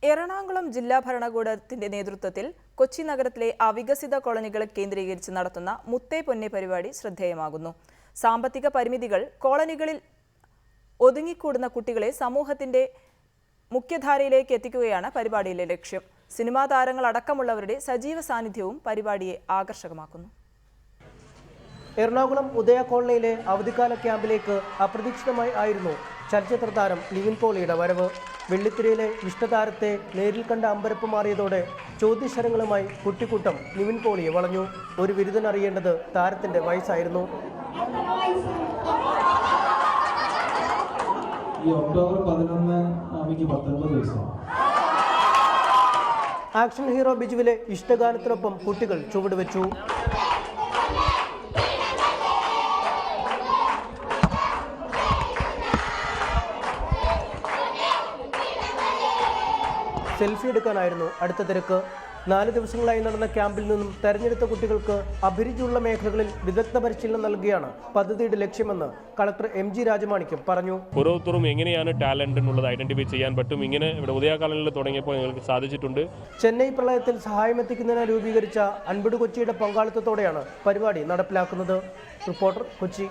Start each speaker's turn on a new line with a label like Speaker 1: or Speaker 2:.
Speaker 1: എറണാകുളം ജില്ലാ ഭരണകൂടത്തിന്റെ നേതൃത്വത്തിൽ കൊച്ചി നഗരത്തിലെ അവികസിത കോളനികളെ കേന്ദ്രീകരിച്ച് നടത്തുന്ന മുത്തേ പൊന്നെ പരിപാടി ശ്രദ്ധേയമാകുന്നു. സാമ്പത്തിക പരിമിതികൾ കോളനികളിൽ ഒതുങ്ങിക്കൂടുന്ന കുട്ടികളെ സമൂഹത്തിന്റെ മുഖ്യധാരയിലേക്ക് എത്തിക്കുകയാണ് പരിപാടിയിലെ ലക്ഷ്യം. സിനിമാ താരങ്ങളടക്കമുള്ളവരുടെ സജീവ സാന്നിധ്യവും പരിപാടിയെ ആകർഷകമാക്കുന്നു.
Speaker 2: എറണാകുളം ഉദയ കോളനിയിലെ അവധിക്കാല ക്യാമ്പിലേക്ക് അപ്രതീക്ഷിതമായി ആയിരുന്നു ചലച്ചിത്ര താരം നിവിൻ പോളിയുടെ വരവ്. വെള്ളിത്തിരയിലെ ഇഷ്ടതാരത്തെ നേരിൽ കണ്ട അമ്പരപ്പ് മാറിയതോടെ ചോദ്യശരങ്ങളുമായി കുട്ടിക്കൂട്ടം നിവിൻ പോളിയെ വളഞ്ഞു. ഒരു വിരുദ്ധൻ അറിയേണ്ടത് താരത്തിന്റെ വയസ്സായിരുന്നു. ആക്ഷൻ ഹീറോ ബിജുവിലെ ഇഷ്ടഗാനത്തിനൊപ്പം കുട്ടികൾ ചുവടുവെച്ചു. സെൽഫി എടുക്കാനായിരുന്നു അടുത്ത തിരക്ക്. 4 ദിവസങ്ങളായി നടന്ന ക്യാമ്പിൽ നിന്നും തെരഞ്ഞെടുത്ത കുട്ടികൾക്ക് അഭിരുചിയുള്ള മേഖലകളിൽ വിദഗ്ധ പരിശീലനം നൽകുകയാണ് പദ്ധതിയുടെ ലക്ഷ്യമെന്ന് കളക്ടർ MG രാജമാണിക്യം പറഞ്ഞു.
Speaker 3: ഓരോരുത്തരും എങ്ങനെയാണ് ടാലന്റ് എന്നുള്ളത് ഐഡന്റിഫൈ ചെയ്യാൻ പറ്റും. ഇങ്ങനെ ഇവിടെ ഉദയകാലങ്ങളിൽ തുടങ്ങിയപ്പോൾ ഞങ്ങൾക്ക് സാധിച്ചിട്ടുണ്ട്.
Speaker 2: ചെന്നൈ പ്രളയത്തിൽ സഹായമെത്തിക്കുന്നതിന് രൂപീകരിച്ച അൻപത് കൊച്ചിയുടെ പങ്കാളിത്തത്തോടെയാണ് പരിപാടി നടപ്പിലാക്കുന്നത്. റിപ്പോർട്ടർ, കൊച്ചി.